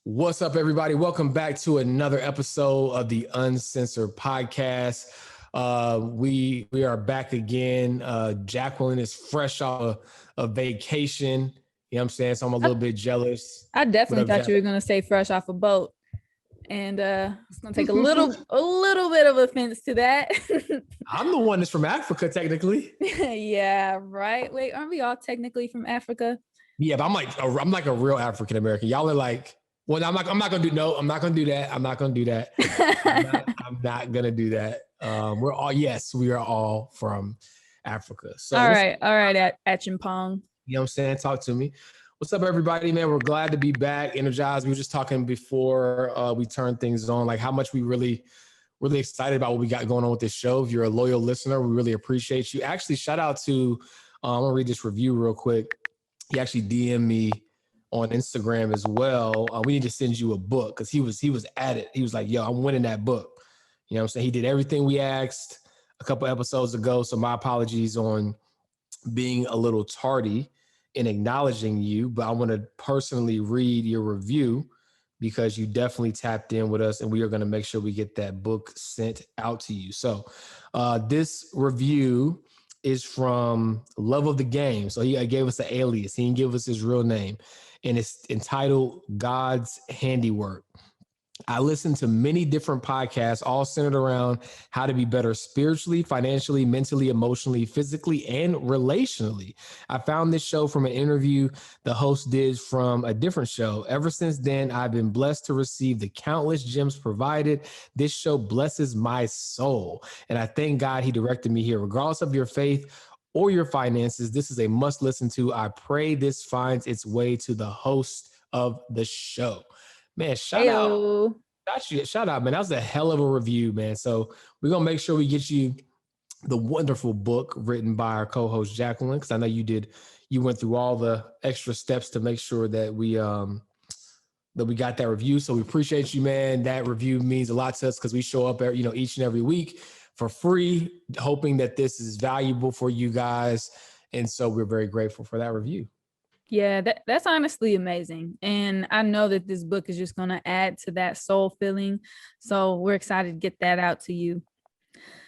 What's up, everybody? Welcome back to another episode of the Uncensored Podcast. We are back again. Jacqueline is fresh off a vacation. You know what I'm saying? So I'm a little bit jealous. I definitely thought you were going to say fresh off a boat. And it's going to take a little bit of offense to that. I'm the one that's from Africa, technically. Yeah, right. Wait, aren't we all technically from Africa? Yeah, but I'm like a real African American. Y'all are like, well, I'm not gonna do that. I'm not gonna do that. I'm not gonna do that. We are all from Africa. So all right, at Chimpong. You know what I'm saying? Talk to me. What's up, everybody, man? We're glad to be back, energized. We were just talking before we turned things on, like how much we really excited about what we got going on with this show. If you're a loyal listener, we really appreciate you. Actually, shout out to, I'm gonna read this review real quick. He actually DM'd me on Instagram as well. We need to send you a book because he was at it. He was like, yo, I'm winning that book. You know what I'm saying? He did everything we asked a couple episodes ago. So my apologies on being a little tardy in acknowledging you, but I want to personally read your review because you definitely tapped in with us, and we are going to make sure we get that book sent out to you. So this review is from Love of the Game. So he gave us an alias. He didn't give us his real name. And it's entitled God's Handiwork. I listen to many different podcasts, all centered around how to be better spiritually, financially, mentally, emotionally, physically, and relationally. I found this show from an interview the host did from a different show. Ever since then, I've been blessed to receive the countless gems provided. This show blesses my soul, and I thank God he directed me here. Regardless of your faith or your finances, this is a must listen to. I pray this finds its way to the host of the show. Man, shout out, man. That was a hell of a review, man. So we're going to make sure we get you the wonderful book written by our co-host Jacqueline, because I know you went through all the extra steps to make sure that we got that review. So we appreciate you, man. That review means a lot to us because we show up each and every week for free, hoping that this is valuable for you guys. And so we're very grateful for that review. Yeah, that's honestly amazing. And I know that this book is just going to add to that soul feeling. So we're excited to get that out to you.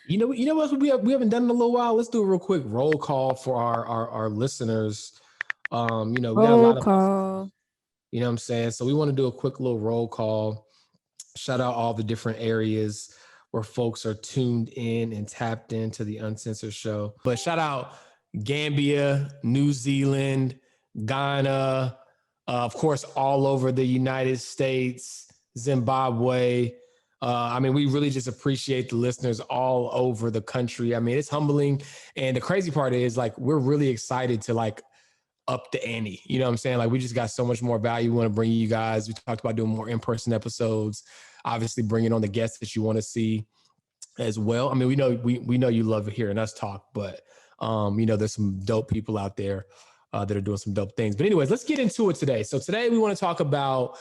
You know what we haven't done in a little while? Let's do a real quick roll call for our listeners. We got a lot of call. You know what I'm saying? So we want to do a quick little roll call. Shout out all the different areas where folks are tuned in and tapped into the Uncensored show. But shout out Gambia, New Zealand, Ghana, of course, all over the United States, Zimbabwe. We really just appreciate the listeners all over the country. I mean, it's humbling. And the crazy part is, like, we're really excited to, like, up the ante. You know what I'm saying? Like, we just got so much more value we want to bring you guys. We talked about doing more in-person episodes, obviously bringing on the guests that you want to see as well. I mean, we know you love hearing us talk, but, there's some dope people out there that are doing some dope things. But anyways, let's get into it today. So today we want to talk about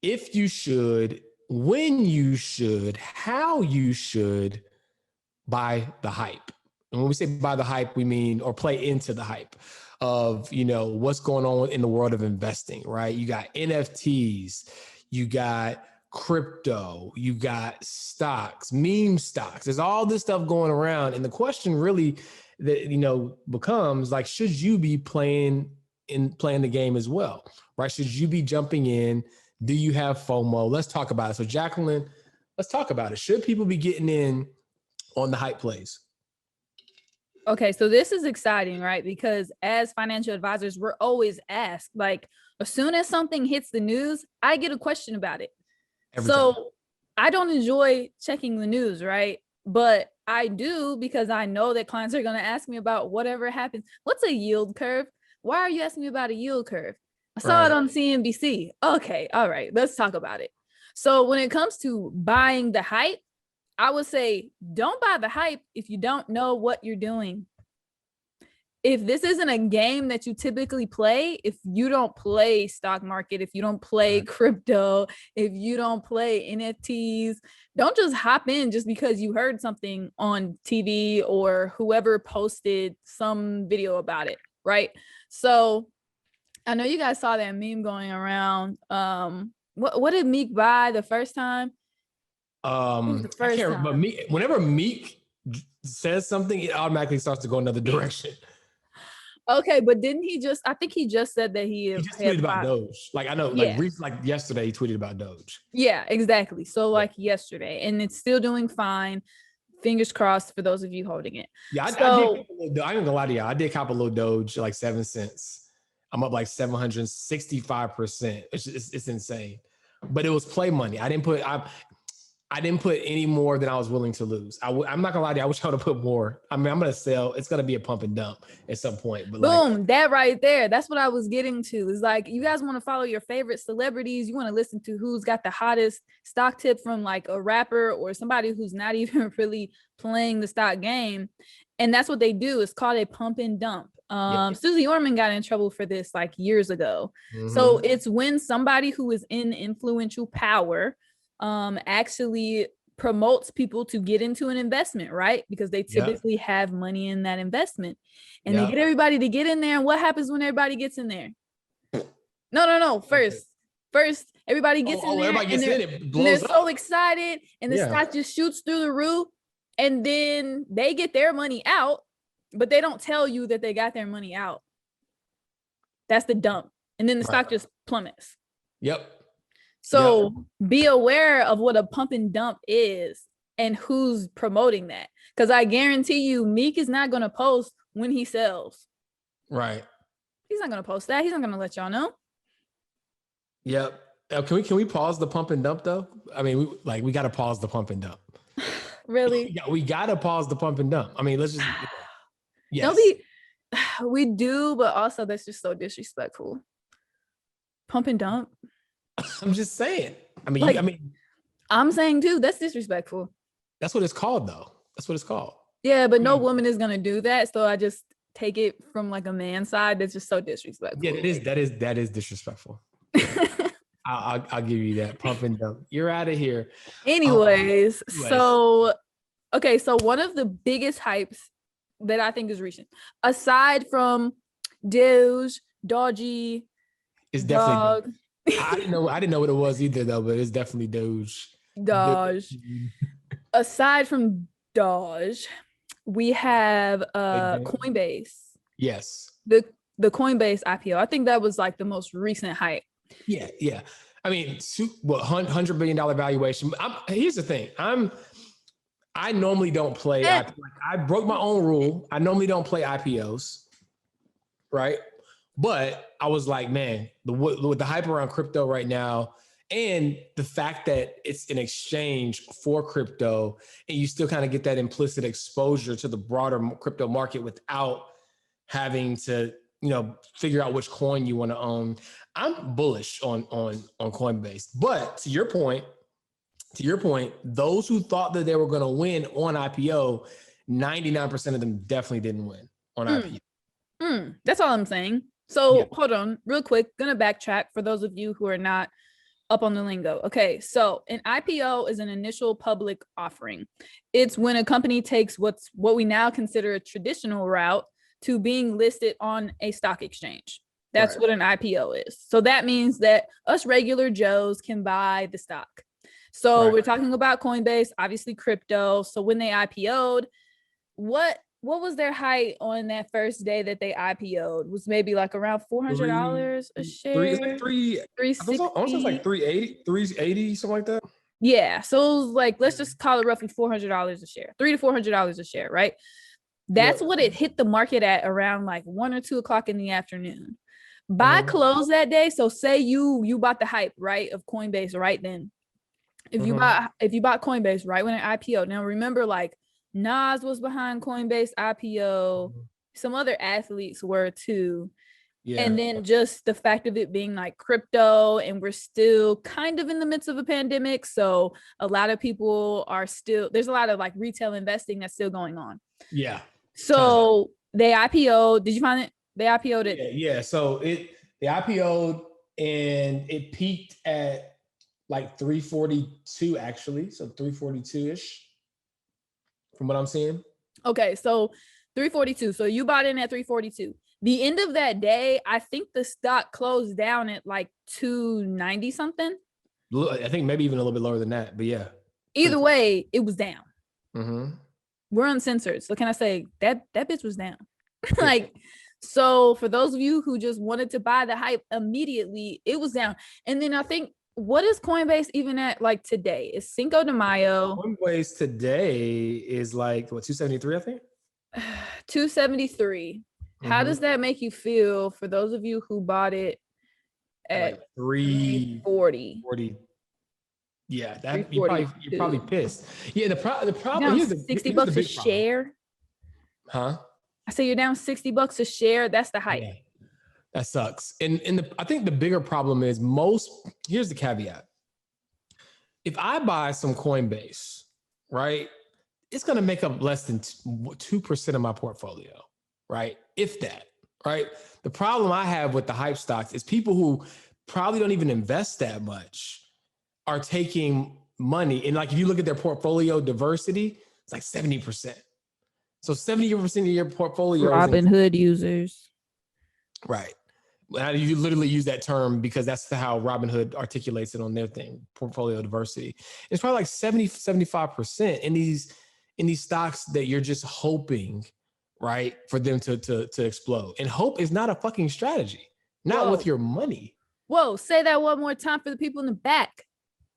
if you should, when you should, how you should buy the hype. And when we say buy the hype, we mean, or play into the hype of, what's going on in the world of investing, right? You got NFTs, you got crypto, you got stocks, meme stocks. There's all this stuff going around. And the question really that becomes, like, should you be playing the game as well, right? Should you be jumping in? Do you have FOMO? Let's talk about it. So Jacqueline, let's talk about it. Should people be getting in on the hype plays? Okay, so this is exciting, right? Because as financial advisors, we're always asked, like, as soon as something hits the news, I get a question about it. Every time. I don't enjoy checking the news, right? But I do, because I know that clients are going to ask me about whatever happens. What's a yield curve? Why are you asking me about a yield curve? I saw it on CNBC. Okay, all right, let's talk about it. So when it comes to buying the hype, I would say don't buy the hype if you don't know what you're doing. If this isn't a game that you typically play, if you don't play stock market, if you don't play crypto, if you don't play NFTs, don't just hop in just because you heard something on TV or whoever posted some video about it, right? So I know you guys saw that meme going around. What did Meek buy the first time? I can't remember. Whenever Meek says something, it automatically starts to go another direction. Okay, but didn't he just? I think he just said that he just tweeted about Doge. Like I know, like yesterday, he tweeted about Doge. Yeah, exactly. So like yesterday, and it's still doing fine. Fingers crossed for those of you holding it. Yeah, I ain't gonna lie to you. I did cop a little Doge, like 7 cents. I'm up like 765%. It's insane. But it was play money. I didn't put any more than I was willing to lose. I'm not gonna lie to you. I wish I would have put more. I mean, I'm gonna sell. It's gonna be a pump and dump at some point. But boom, that right there. That's what I was getting to. Is like you guys want to follow your favorite celebrities. You want to listen to who's got the hottest stock tip from like a rapper or somebody who's not even really playing the stock game. And that's what they do. It's called a pump and dump. Susie Orman got in trouble for this like years ago. So it's when somebody who is in influential power actually promotes people to get into an investment, right? Because they typically have money in that investment, and they get everybody to get in there. And what happens when everybody gets in there? No. First, everybody gets in there. Everybody gets in. It blows up. They're so excited, and the stock just shoots through the roof. And then they get their money out, but they don't tell you that they got their money out. That's the dump, and then the stock just plummets. So be aware of what a pump and dump is and who's promoting that. Because I guarantee you, Meek is not going to post when he sells. Right. He's not going to post that. He's not going to let y'all know. Yep. Can we pause the pump and dump though? I mean, we got to pause the pump and dump. Really? Yeah, we got to pause the pump and dump. I mean, let's just. Yes. We do, but also that's just so disrespectful. Pump and dump. I'm just saying. I mean, I'm saying too, that's disrespectful. That's what it's called, though. That's what it's called. Yeah, but no woman is gonna do that. So I just take it from like a man's side. That's just so disrespectful. Yeah, that is disrespectful. I'll give you that. Pump and dump. You're out of here. Anyways, so one of the biggest hypes that I think is recent, aside from Doge, is definitely. I didn't know what it was either though, but it's definitely Doge. Aside from Doge, we have Coinbase. Yes. The Coinbase IPO. I think that was like the most recent hype. Yeah. I mean, $100 billion valuation. Here's the thing. I normally don't play. I broke my own rule. I normally don't play IPOs, right? But I was like, man, with the hype around crypto right now, and the fact that it's an exchange for crypto, and you still kind of get that implicit exposure to the broader crypto market without having to, figure out which coin you want to own. I'm bullish on Coinbase. But to your point, those who thought that they were going to win on IPO, 99% of them definitely didn't win on IPO. That's all I'm saying. So hold on real quick. Gonna backtrack for those of you who are not up on the lingo. Okay, so an IPO is an initial public offering. It's when a company takes what we now consider a traditional route to being listed on a stock exchange. That's what an IPO is. So that means that us regular Joes can buy the stock. So we're talking about Coinbase, obviously crypto. So when they IPO'd, what was their height on that first day that they IPO'd? Was maybe like around $400 a share? $360. I want to say like 380, something like that. Yeah. So it was like, let's just call it roughly $400 a share, $300 to $400 a share, right? That's what it hit the market at around like 1 or 2 o'clock in the afternoon. By close that day, so say you bought the hype, right, of Coinbase right then. If you bought Coinbase right when it IPO, now remember, like Nas was behind Coinbase IPO, some other athletes were too. Yeah. And then just the fact of it being like crypto, and we're still kind of in the midst of a pandemic. So a lot of people there's a lot of like retail investing that's still going on. Yeah. So they IPO'd. Did you find it? They IPO'd it. Yeah. So they IPO'd and it peaked at like 342 actually. So 342-ish from what I'm seeing. Okay. So 342. So you bought in at 342. The end of that day, I think the stock closed down at like 290 something. I think maybe even a little bit lower than that, but yeah. Either way, it was down. Mm-hmm. We're uncensored. So can I say that bitch was down? Like, so for those of you who just wanted to buy the hype immediately, it was down. And then I think, what is Coinbase even at like today? It's Cinco de Mayo. Coinbase today is like, what, 273, I think? 273. How does that make you feel for those of you who bought it at like 340? Yeah, that you're probably pissed. Yeah, the problem is $60 a share. Huh? I say you're down $60 a share. That's the hype. Yeah, that sucks. And I think the bigger problem is here's the caveat. If I buy some Coinbase, right, it's going to make up less than 2% of my portfolio, right? If that, right? The problem I have with the hype stocks is people who probably don't even invest that much are taking money. And like, if you look at their portfolio diversity, it's like 70%. So 70% of your portfolio. Robinhood users. Right. You literally use that term because that's how Robinhood articulates it on their thing, portfolio diversity. It's probably like 75% in these stocks that you're just hoping, right, for them to explode. And hope is not a fucking strategy, not with your money. Whoa, say that one more time for the people in the back.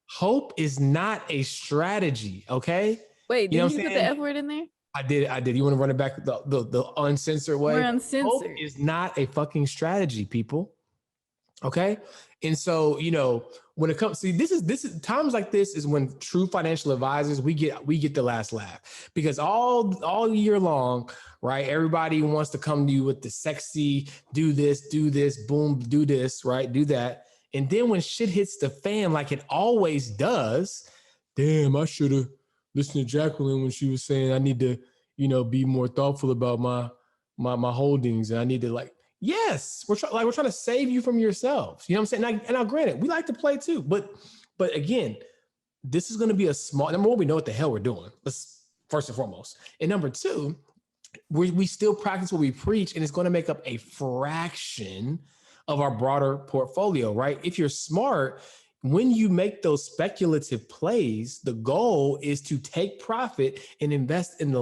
Hope is not a strategy, okay? Wait, did you put the F word in there? I did. You want to run it back the uncensored way? We're uncensored. Hope is not a fucking strategy, people. Okay? And so, when it comes, see, this is times like this is when true financial advisors, we get the last laugh, because all year long, right? Everybody wants to come to you with the sexy, do this, boom, do this, right? Do that. And then when shit hits the fan, like it always does, damn, I should have listened to Jacqueline when she was saying I need to, be more thoughtful about my holdings, and I need to yes, we're trying to save you from yourselves. You know what I'm saying? And now granted, we like to play too, but again, this is going to be a small number one. We know what the hell we're doing. Let's first and foremost, and number two, we still practice what we preach, and it's going to make up a fraction of our broader portfolio, right? If you're smart, when you make those speculative plays, the goal is to take profit and invest in the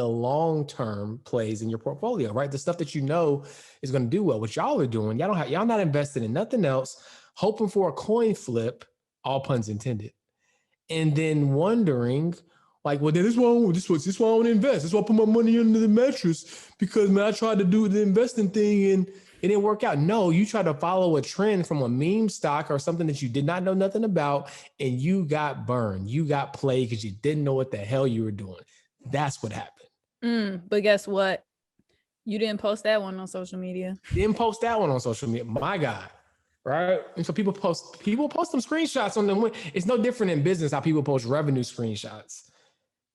long-term plays in your portfolio, right? The stuff that is going to do well. What y'all are doing, y'all not invested in nothing else, hoping for a coin flip, all puns intended, and then wondering, well, this is why I want to invest. This is why I put my money under the mattress, because man, I tried to do the investing thing and it didn't work out. No, you tried to follow a trend from a meme stock or something that you did not know nothing about, and you got burned. You got played because you didn't know what the hell you were doing. That's what happened. But guess what? You didn't post that one on social media. My God. Right. And so people post some screenshots on them. It's no different in business how people post revenue screenshots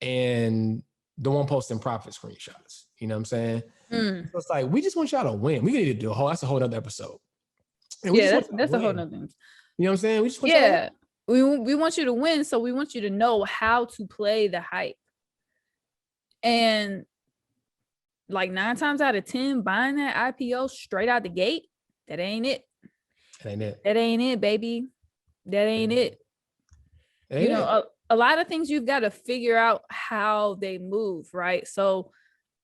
and don't posting profit screenshots. You know what I'm saying? So it's like, we just want y'all to win. We need to do that's a whole other episode. That's a whole other thing. You know what I'm saying? We just want we want you to win. So we want you to know how to play the hype. And like 9 times out of 10, buying that IPO straight out the gate, that ain't it. That ain't it, baby. That ain't it. A lot of things you've got to figure out how they move, right? So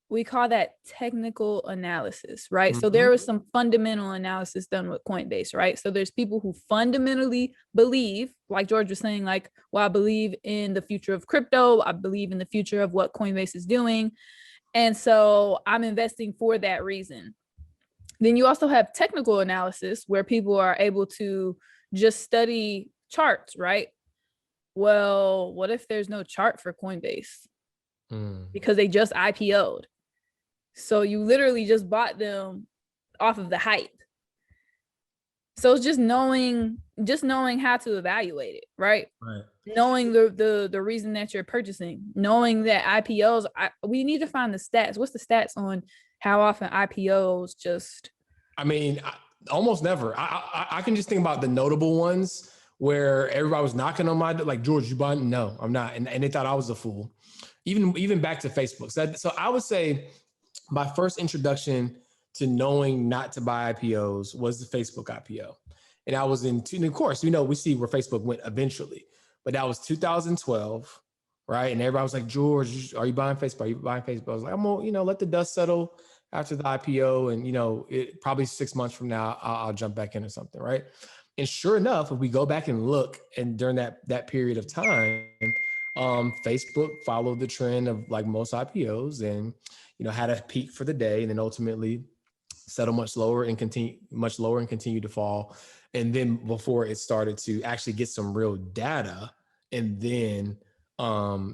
we call that technical analysis, right? So there was some fundamental analysis done with Coinbase, right? So there's people who fundamentally believe, like George was saying, I believe in the future of crypto. I believe in the future of what Coinbase is doing. And so I'm investing for that reason. Then you also have technical analysis where people are able to just study charts, right? Well, what if there's no chart for Coinbase? Because they just IPO'd. So you literally just bought them off of the hype. So it's just knowing how to evaluate it, right? Right. Knowing the reason that you're purchasing, knowing that IPOs, we need to find the stats. What's the stats on how often IPOs just? I mean, almost never. I can just think about the notable ones where everybody was knocking on my door, like, George, you buying? No, I'm not. And they thought I was a fool. Even back to Facebook. So I would say my first introduction to knowing not to buy IPOs was the Facebook IPO. And I was and of course, we see where Facebook went eventually, but that was 2012, right? And everybody was like, George, are you buying Facebook? Are you buying Facebook? I was like, I'm gonna, let the dust settle after the IPO. And, it probably 6 months from now, I'll jump back in or something, right? And sure enough, if we go back and look, and during that period of time, Facebook followed the trend of like most IPOs and, had a peak for the day and then ultimately settle much lower and continue to fall. And then before it started to actually get some real data, and then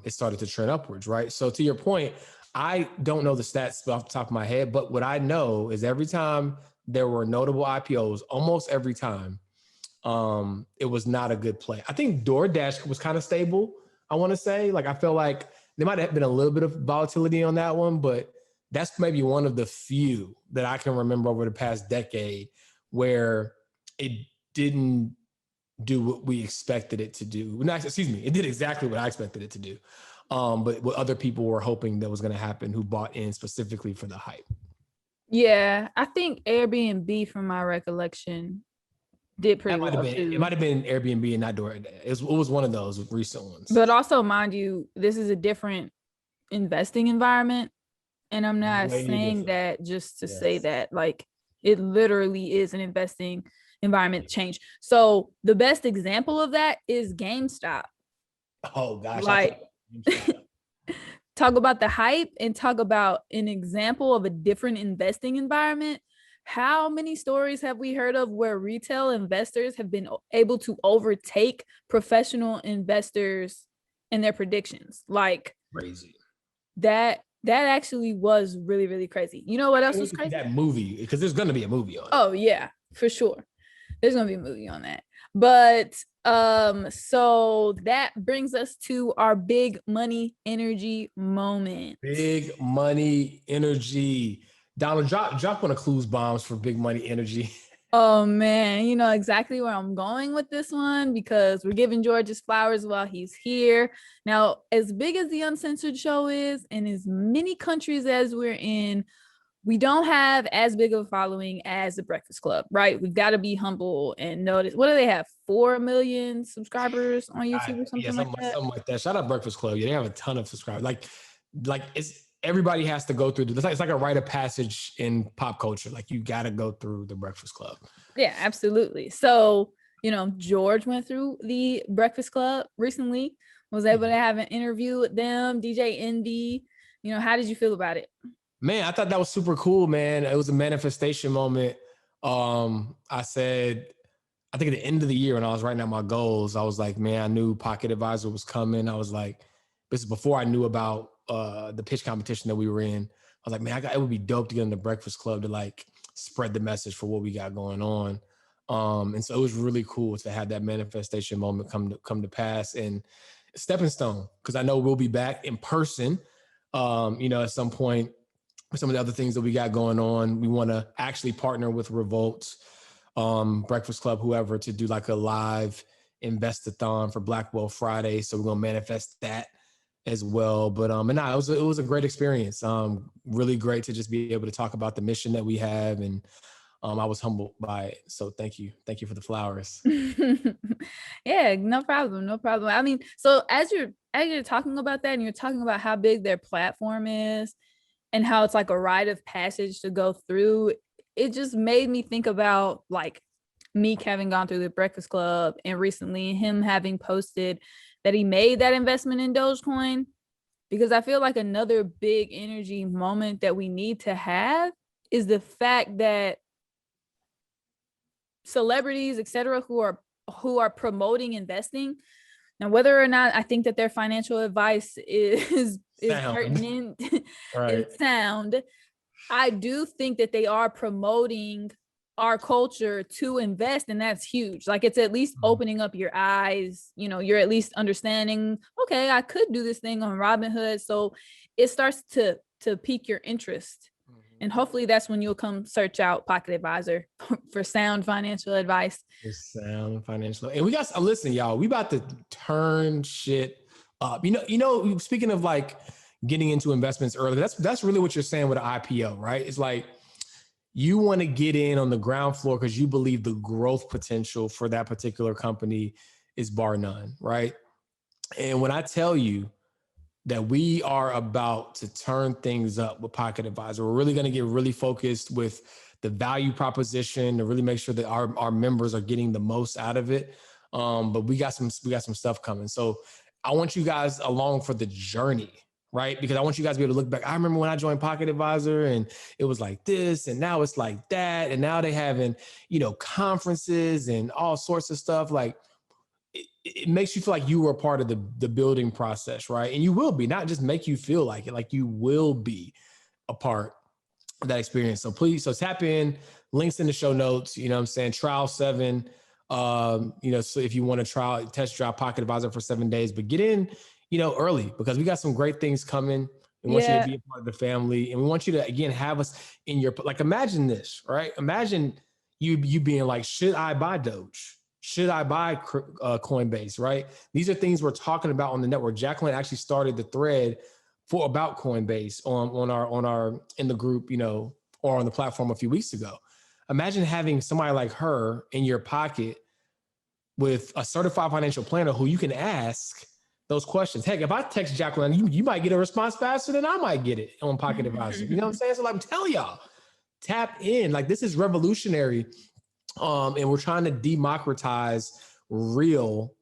it started to trend upwards, right? So to your point, I don't know the stats off the top of my head, but what I know is every time there were notable IPOs, almost every time, it was not a good play. I think DoorDash was kind of stable. I want to say, like, I feel like there might have been a little bit of volatility on that one, but that's maybe one of the few that I can remember over the past decade where it didn't do what we expected it to do. It did exactly what I expected it to do. But what other people were hoping that was going to happen who bought in specifically for the hype. Yeah, I think Airbnb, from my recollection, did pretty well too. It might have been Airbnb and not DoorDash. It was one of those recent ones. But also, mind you, this is a different investing environment. And I'm not saying that just to say that, like, it literally is an investing environment change. So the best example of that is GameStop. Oh gosh. Like, talk about the hype and talk about an example of a different investing environment. How many stories have we heard of where retail investors have been able to overtake professional investors in their predictions? Like, crazy. That actually was really, really crazy. You know what else was crazy? That movie, because there's going to be a movie on it. Oh yeah, for sure. There's going to be a movie on that. But so that brings us to our big money energy moment. Big money energy. Donald, drop one of Clue's bombs for big money energy. Oh man, you know exactly where I'm going with this one, because we're giving George his flowers while he's here. Now, as big as the Uncensored show is, and as many countries as we're in, we don't have as big of a following as the Breakfast Club, right? We've got to be humble and notice. What do they have? 4 million subscribers on YouTube or something like that? Something like that. Shout out Breakfast Club. Yeah, they have a ton of subscribers. Like everybody has to go through. It's like a rite of passage in pop culture. Like, you got to go through the Breakfast Club. Yeah, absolutely. So, George went through the Breakfast Club recently, was able to have an interview with them, DJ Envy. How did you feel about it? Man, I thought that was super cool, man. It was a manifestation moment. I said, I think at the end of the year when I was writing out my goals, I was like, man, I knew Pocket Advisor was coming. I was like, this is before I knew about the pitch competition that we were in. I was like, man, it would be dope to get in the Breakfast Club to like spread the message for what we got going on. And so it was really cool to have that manifestation moment come to pass, and stepping stone, because I know we'll be back in person, at some point. Some of the other things that we got going on, we want to actually partner with Revolt, Breakfast Club, whoever, to do like a live investathon for Blackwell Friday. So we're gonna manifest that as well. But it was a great experience. Really great to just be able to talk about the mission that we have, and I was humbled by it. So thank you for the flowers. Yeah, no problem. I mean, so as you're talking about that, and you're talking about how big their platform is, and how it's like a rite of passage to go through, it just made me think about like Meek having gone through the Breakfast Club, and recently him having posted that he made that investment in Dogecoin, because I feel like another big energy moment that we need to have is the fact that celebrities, etc., who are promoting investing. Now, whether or not I think that their financial advice is pertinent and sound, I do think that they are promoting our culture to invest, and that's huge. Like, it's at least opening up your eyes. You're at least understanding, okay, I could do this thing on Robinhood. So it starts to pique your interest. And hopefully that's when you'll come search out Pocket Advisor for sound financial advice. Sound financial. And we got, listen, y'all, we about to turn shit up. Speaking of like getting into investments early. That's really what you're saying with an IPO, right? It's like you want to get in on the ground floor because you believe the growth potential for that particular company is bar none, right? And when I tell you that we are about to turn things up with Pocket Advisor, we're really going to get really focused with the value proposition to really make sure that our members are getting the most out of it. But we got some stuff coming. So I want you guys along for the journey, right? Because I want you guys to be able to look back. I remember when I joined Pocket Advisor and it was like this, and now it's like that. And now they having, conferences and all sorts of stuff. Like it makes you feel like you were a part of the building process, right? And you will be, not just make you feel like it, like you will be a part of that experience. So please, tap in, links in the show notes, you know what I'm saying? Trial 7, so if you want to test drive Pocket Advisor for 7 days, but get in, early, because we got some great things coming. We want you to be a part of the family, and we want you to, again, have us in your, like, imagine this, right? Imagine you being like, should I buy Doge? Should I buy Coinbase, right? These are things we're talking about on the network. Jacqueline actually started the thread about Coinbase on our in the group, or on the platform a few weeks ago. Imagine having somebody like her in your pocket with a certified financial planner who you can ask those questions. Heck, if I text Jacqueline, you might get a response faster than I might get it on Pocket Advisor. You know what I'm saying? So like, I'm telling y'all, tap in. Like, this is revolutionary. And we're trying to democratize real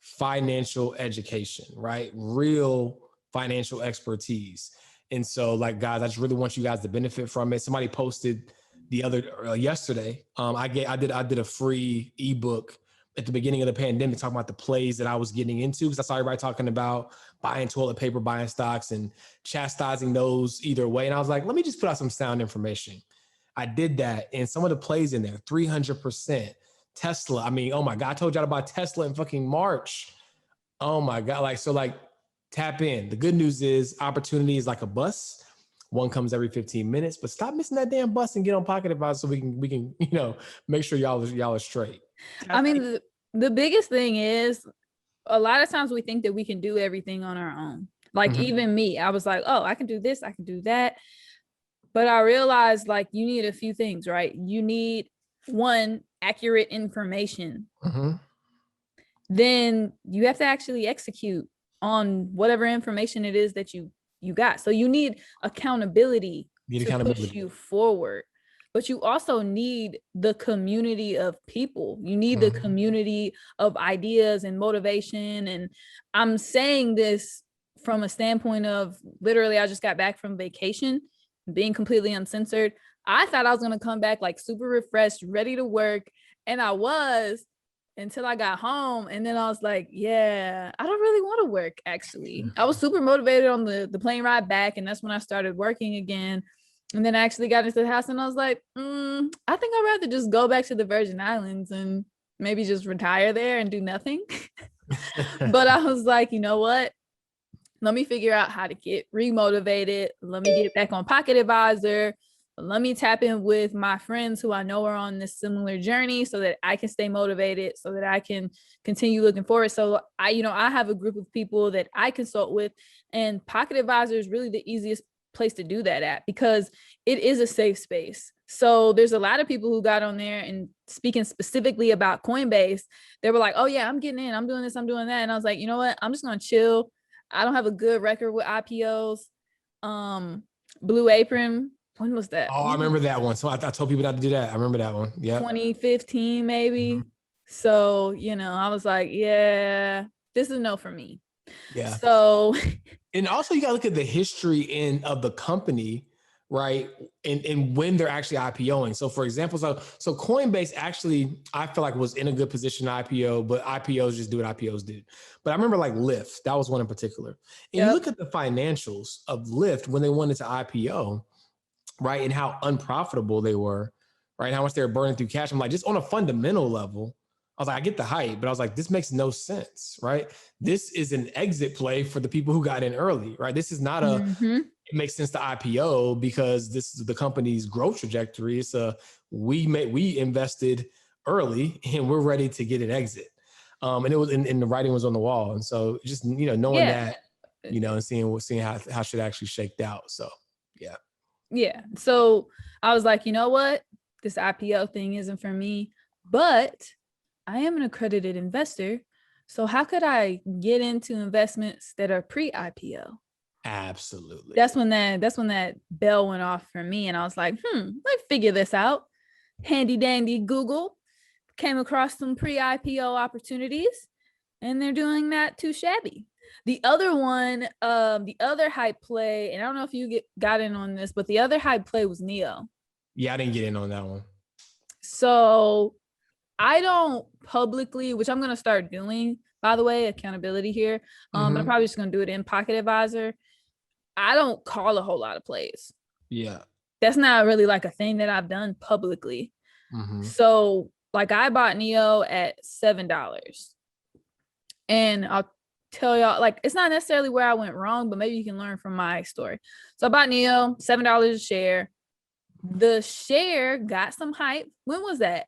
financial education, right? Real financial expertise. And so, like, guys, I just really want you guys to benefit from it. Somebody posted yesterday. I did a free ebook at the beginning of the pandemic talking about the plays that I was getting into, because I saw everybody talking about buying toilet paper, buying stocks, and chastising those either way. And I was like, let me just put out some sound information. I did that, and some of the plays in there, 300%. Tesla, I mean, oh my God, I told y'all about Tesla in fucking March. Oh my God, tap in. The good news is opportunity is like a bus. One comes every 15 minutes, but stop missing that damn bus and get on Pocket Advisor so we can make sure y'all are straight. I mean, the biggest thing is a lot of times we think that we can do everything on our own. Like, even me, I was like, oh, I can do this, I can do that. But I realized, like, you need a few things, right? You need, one, accurate information. Then you have to actually execute on whatever information it is that you got. So you need accountability to push you forward. But you also need the community of people. You need the community of ideas and motivation. And I'm saying this from a standpoint of, literally, I just got back from vacation, being completely uncensored. I thought I was going to come back like super refreshed, ready to work. And I was, until I got home. And then I was like, yeah, I don't really want to work, actually. I was super motivated on the plane ride back. And that's when I started working again. And then I actually got into the house and I was like, I think I'd rather just go back to the Virgin Islands and maybe just retire there and do nothing. But I was like, you know what? Let me figure out how to get remotivated. Let me get back on Pocket Advisor. Let me tap in with my friends who I know are on this similar journey so that I can stay motivated, so that I can continue looking forward. So I have a group of people that I consult with, and Pocket Advisor is really the easiest place to do that at, because it is a safe space. So there's a lot of people who got on there and speaking specifically about Coinbase. They were like, oh yeah, I'm getting in, I'm doing this, I'm doing that. And I was like, you know what? I'm just going to chill. I don't have a good record with IPOs. Blue Apron, when was that? Oh, I remember that one. So I told people not to do that. I remember that one. Yeah. 2015, maybe. So, I was like, yeah, this is no for me. Yeah. So. And also you got to look at the history of the company, right? And when they're actually IPOing. So for example, so Coinbase actually, I feel like was in a good position to IPO, but IPOs just do what IPOs do. But I remember like Lyft, that was one in particular. And you look at the financials of Lyft when they wanted to IPO, right? And how unprofitable they were, right? How much they were burning through cash. I'm like, just on a fundamental level, I was like, I get the hype, but I was like, this makes no sense, right? This is an exit play for the people who got in early, right? This is not it makes sense to IPO because this is the company's growth trajectory. It's we invested early and we're ready to get an exit. And it was, and the writing was on the wall. And so just, knowing that. and seeing how shit actually shaked out. So yeah. Yeah. So I was like, you know what? This IPO thing isn't for me, but I am an accredited investor. So how could I get into investments that are pre-IPO? Absolutely. That's when that bell went off for me. And I was like, let's figure this out. Handy dandy Google, came across some pre-IPO opportunities, and they're doing that too shabby. The other one, the other hype play, and I don't know if you got in on this, but the other hype play was NEO. Yeah, I didn't get in on that one. So I don't publicly, which I'm going to start doing, by the way, accountability here. But I'm probably just going to do it in Pocket Advisor. I don't call a whole lot of plays. Yeah. That's not really like a thing that I've done publicly. So like I bought NEO at $7. And I'll tell y'all, like, it's not necessarily where I went wrong, but maybe you can learn from my story. So I bought NEO, $7 a share. The share got some hype. When was that?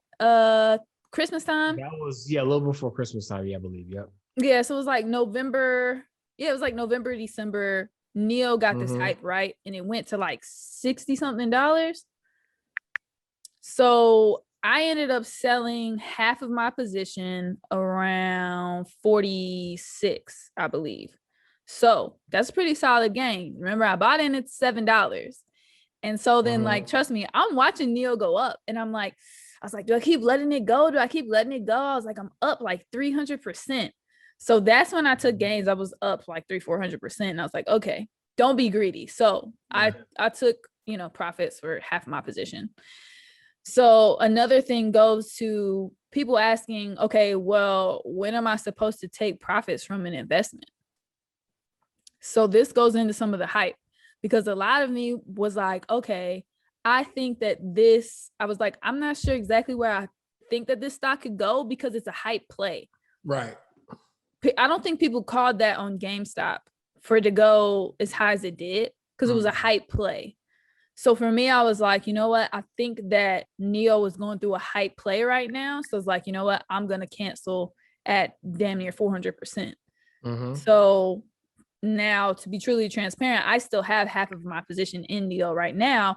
Christmas time? That was, a little before Christmas time, I believe. Yep. Yeah, so it was like November. Yeah, it was like November, December. NEO got this hype, right? And it went to like $60-something. So I ended up selling half of my position around 46, I believe. So that's a pretty solid gain. Remember, I bought in at $7. And so then, like, trust me, I'm watching NEO go up. And I was like, do I keep letting it go? Do I keep letting it go? I was like, I'm up like 300%. So that's when I took gains. I was up like 300-400%. And I was like, okay, don't be greedy. So I took, profits for half of my position. So another thing goes to people asking, okay, well, when am I supposed to take profits from an investment? So this goes into some of the hype, because a lot of me was like, okay, I think that I was like, I'm not sure exactly where I think that this stock could go because it's a hype play. Right. I don't think people called that on GameStop for it to go as high as it did because it was a hype play. So for me, I was like, you know what? I think that NEO is going through a hype play right now. So it's like, you know what? I'm going to cancel at damn near 400%. So now, to be truly transparent, I still have half of my position in NEO right now.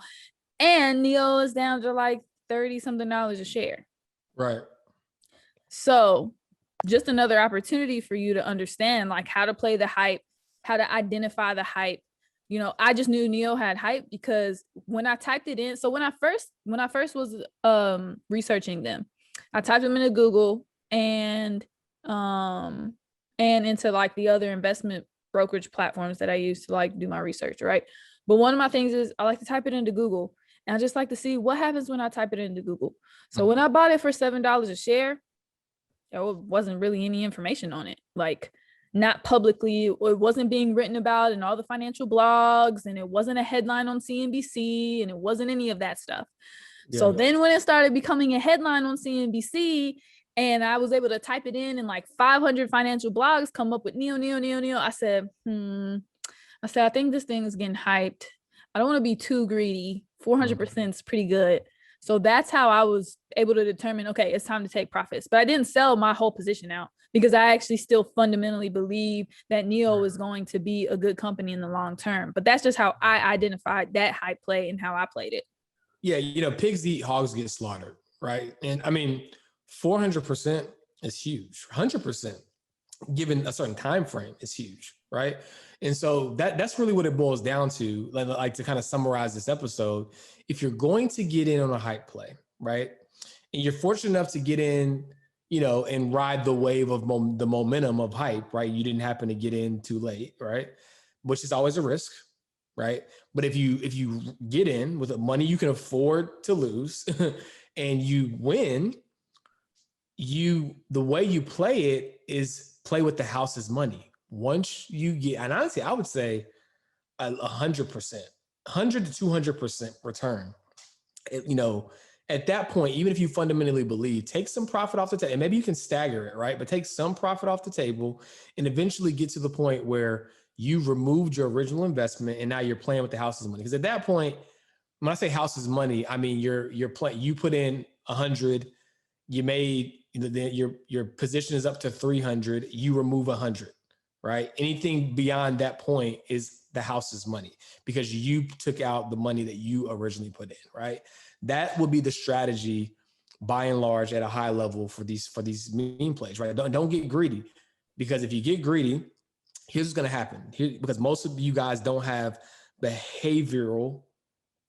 And NEO is down to like $30-something a share. Right. So just another opportunity for you to understand like how to play the hype, how to identify the hype. I just knew NEO had hype because when I typed it in, so when I first was researching them, I typed them into Google and into like the other investment brokerage platforms that I use to like do my research, right? But one of my things is I like to type it into Google, and I just like to see what happens when I type it into Google. So when I bought it for $7 a share, there wasn't really any information on it, like not publicly. It wasn't being written about in all the financial blogs, and it wasn't a headline on CNBC, and it wasn't any of that stuff. So then when it started becoming a headline on CNBC, and I was able to type it in, and like 500 financial blogs come up with NEO, I said, I think this thing is getting hyped. I don't want to be too greedy. 400% is pretty good. So that's how I was able to determine, okay, it's time to take profits. But I didn't sell my whole position out because I actually still fundamentally believe that NEO is going to be a good company in the long term. But that's just how I identified that hype play and how I played it. Yeah, pigs eat, hogs get slaughtered, right? And I mean, 400% is huge. 100%, given a certain time frame, is huge, right? And so that's really what it boils down to. Like to kind of summarize this episode, if you're going to get in on a hype play, right, and you're fortunate enough to get in, and ride the wave of the momentum of hype, right? You didn't happen to get in too late, right? Which is always a risk, right? But if you get in with the money you can afford to lose, and you win, the way you play it is play with the house's money. Once you get, and honestly, I would say 100%, 100 to 200% return. At that point, even if you fundamentally believe, take some profit off the table, and maybe you can stagger it, right? But take some profit off the table and eventually get to the point where you removed your original investment and now you're playing with the house's money. Because at that point, when I say house's money, I mean you're playing. You put in 100, you made your position is up to 300. You remove 100, right? Anything beyond that point is the house's money because you took out the money that you originally put in, right? That would be the strategy by and large at a high level for these meme plays, right? Don't get greedy, because if you get greedy, here's what's going to happen. Because most of you guys don't have behavioral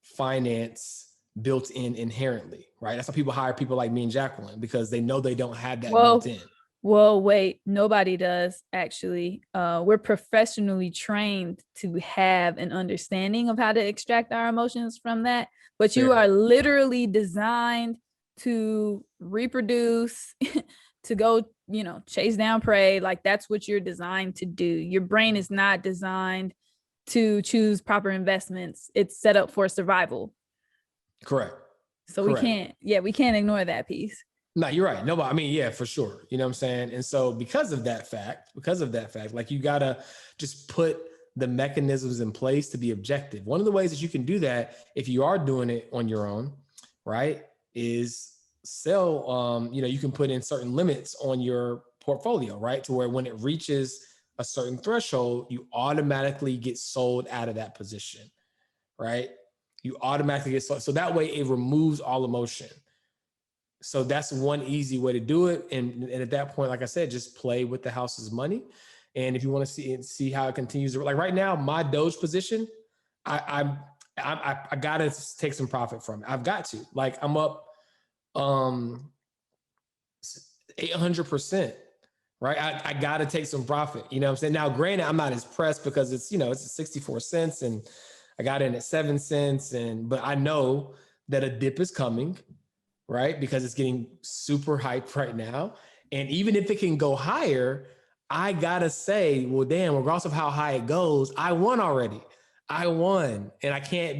finance built in inherently, right? That's why people hire people like me and Jacqueline, because they know they don't have that built in. Well, wait, nobody does actually. We're professionally trained to have an understanding of how to extract our emotions from that, but you are literally designed to reproduce, to go, chase down prey. Like that's what you're designed to do. Your brain is not designed to choose proper investments. It's set up for survival. Correct. So we can't ignore that piece. No, you're right. No, but I mean, yeah, for sure. You know what I'm saying? And so because of that fact, like you gotta just put the mechanisms in place to be objective. One of the ways that you can do that, if you are doing it on your own, right, is sell, you can put in certain limits on your portfolio, right? To where when it reaches a certain threshold, you automatically get sold out of that position, right? You automatically get sold. So that way it removes all emotion. So that's one easy way to do it. And at that point, like I said, just play with the house's money. And if you want to see how it continues, like right now, my Doge position, I gotta take some profit from it. I've got to. Like I'm up 800%, right? I gotta take some profit. You know what I'm saying? Now, granted, I'm not as pressed because it's it's 64 cents and I got in at 7 cents, but I know that a dip is coming, right? Because it's getting super hyped right now. And even if it can go higher, I gotta say, well, damn, regardless of how high it goes, I won already. I won. And I can't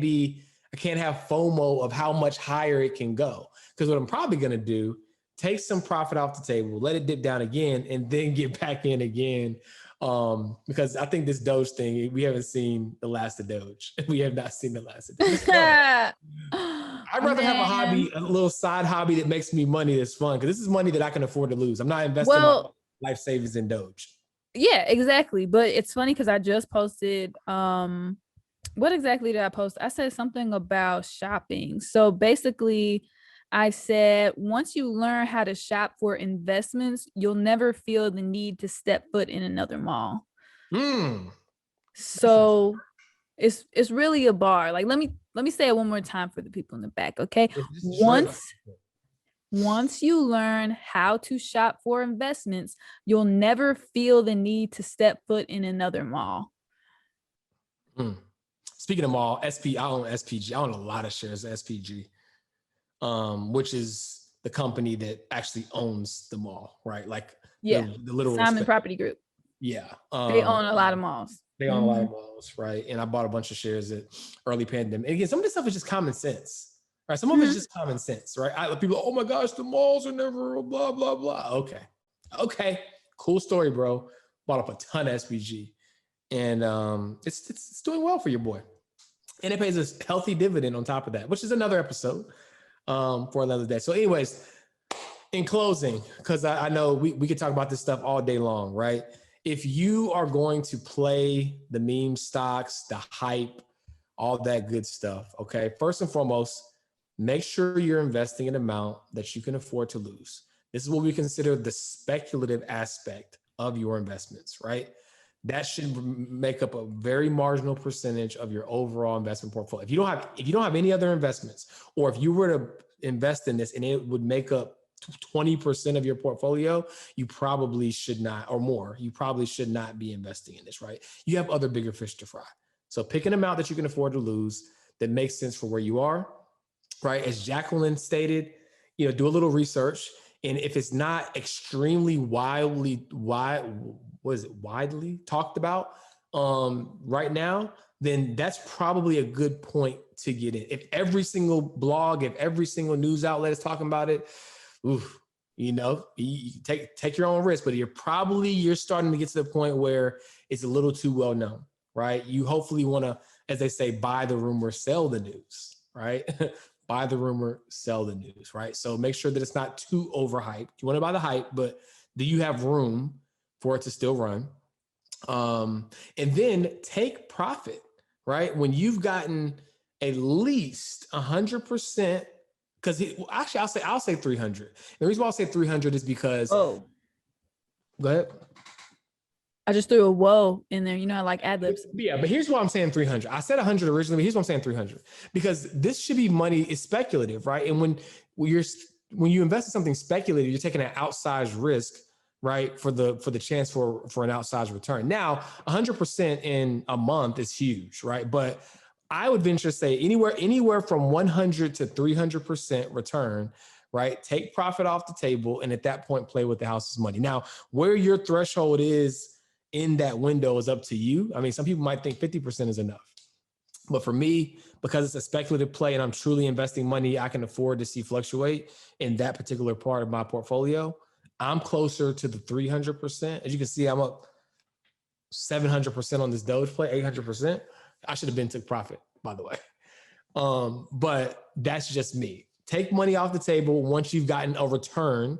have FOMO of how much higher it can go. Because what I'm probably gonna do, take some profit off the table, let it dip down again, and then get back in again. Because I think this Doge thing, we haven't seen the last of Doge. We have not seen the last of Doge. I'd rather have a hobby, a little side hobby that makes me money that's fun, because this is money that I can afford to lose. I'm not investing my life savings in Doge. Yeah, exactly. But it's funny because I just posted, what exactly did I post? I said something about shopping. So basically, I said, once you learn how to shop for investments, you'll never feel the need to step foot in another mall. So it's really a bar. Like, let me say it one more time for the people in the back. Okay. Once you learn how to shop for investments, you'll never feel the need to step foot in another mall. Speaking of mall, I own SPG. I own a lot of shares of SPG, which is the company that actually owns the mall, right? Like the literal Simon Property Group. Yeah. They own a lot of malls. They own a lot of malls, right? And I bought a bunch of shares at early pandemic. And again, some of this stuff is just common sense, right? Some of it's just common sense, right? People, oh my gosh, the malls are never blah, blah, blah. Okay. Cool story, bro. Bought up a ton of SPG. And it's doing well for your boy. And it pays a healthy dividend on top of that, which is another episode for another day. So anyways, in closing, because I know we could talk about this stuff all day long, right? If you are going to play the meme stocks, the hype, all that good stuff, okay, first and foremost, make sure you're investing an amount that you can afford to lose. This is what we consider the speculative aspect of your investments, right? That should make up a very marginal percentage of your overall investment portfolio. If you don't have any other investments, or if you were to invest in this and it would make up 20% of your portfolio, you probably should not, or more, you probably should not be investing in this, right? You have other bigger fish to fry. So pick an amount that you can afford to lose that makes sense for where you are, right? As Jacqueline stated, do a little research. And if it's not extremely widely talked about right now, then that's probably a good point to get in. If every single blog, if every single news outlet is talking about it, you take your own risk, but you're starting to get to the point where it's a little too well known, right? You hopefully want to, as they say, buy the rumor, sell the news, right? Buy the rumor, sell the news, right? So make sure that it's not too overhyped. You want to buy the hype, but do you have room for it to still run? And then take profit, right? When you've gotten at least 100%, because actually I'll say 300. The reason why I'll say 300 is because, Oh, go ahead. I just threw a whoa in there. You know, I like ad libs. Yeah, but here's why I'm saying 300. I said 100 originally, but here's why I'm saying 300, because this should be money is speculative, right? And when you invest in something speculative, you're taking an outsized risk, right? For the chance for an outsized return. Now, 100% in a month is huge, right? But I would venture to say anywhere from 100 to 300% return, right? Take profit off the table, and at that point, play with the house's money. Now, where your threshold is in that window is up to you. I mean, some people might think 50% is enough. But for me, because it's a speculative play and I'm truly investing money I can afford to see fluctuate in that particular part of my portfolio, I'm closer to the 300%. As you can see, I'm up 700% on this Doge play, 800%. I should have been took profit, by the way. But that's just me. Take money off the table once you've gotten a return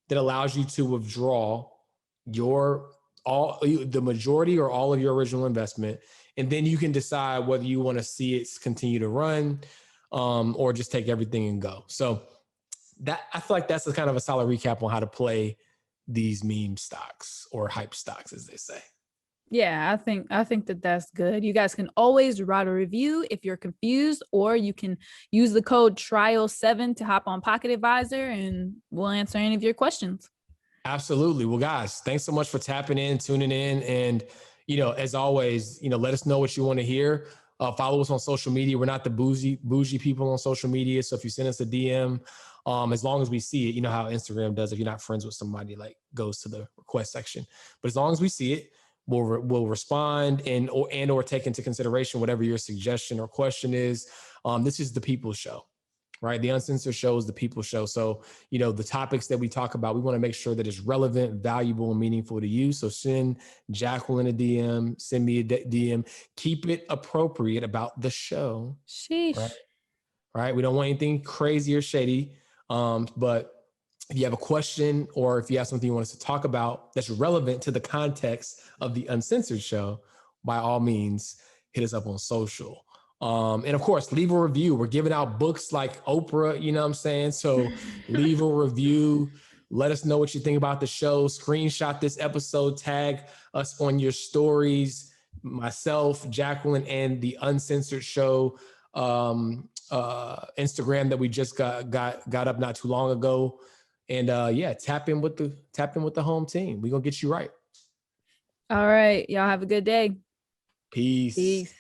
that allows you to withdraw the majority or all of your original investment. And then you can decide whether you want to see it continue to run or just take everything and go. So that I feel like that's a kind of a solid recap on how to play these meme stocks or hype stocks, as they say. Yeah, I think that that's good. You guys can always write a review if you're confused, or you can use the code TRIAL7 to hop on Pocket Advisor and we'll answer any of your questions. Absolutely. Well, guys, thanks so much for tapping in, tuning in. And, as always, let us know what you want to hear. Follow us on social media. We're not the bougie people on social media. So if you send us a DM, as long as we see it, you know how Instagram does. If you're not friends with somebody, like goes to the request section. But as long as we see it, we'll respond and or take into consideration whatever your suggestion or question is. This is the People's Show, right? The Uncensored Show is the People's Show. So, the topics that we talk about, we want to make sure that it's relevant, valuable, and meaningful to you. So send Jacqueline a DM, send me a DM. Keep it appropriate about the show. Sheesh. Right? We don't want anything crazy or shady. But if you have a question or if you have something you want us to talk about that's relevant to the context of the Uncensored Show, by all means, hit us up on social. And of course, leave a review. We're giving out books like Oprah, you know what I'm saying? So leave a review. Let us know what you think about the show. Screenshot this episode, tag us on your stories, myself, Jacqueline, and the Uncensored Show Instagram that we just got up not too long ago. And tap in with the home team. We're gonna get you right. All right. Y'all have a good day. Peace.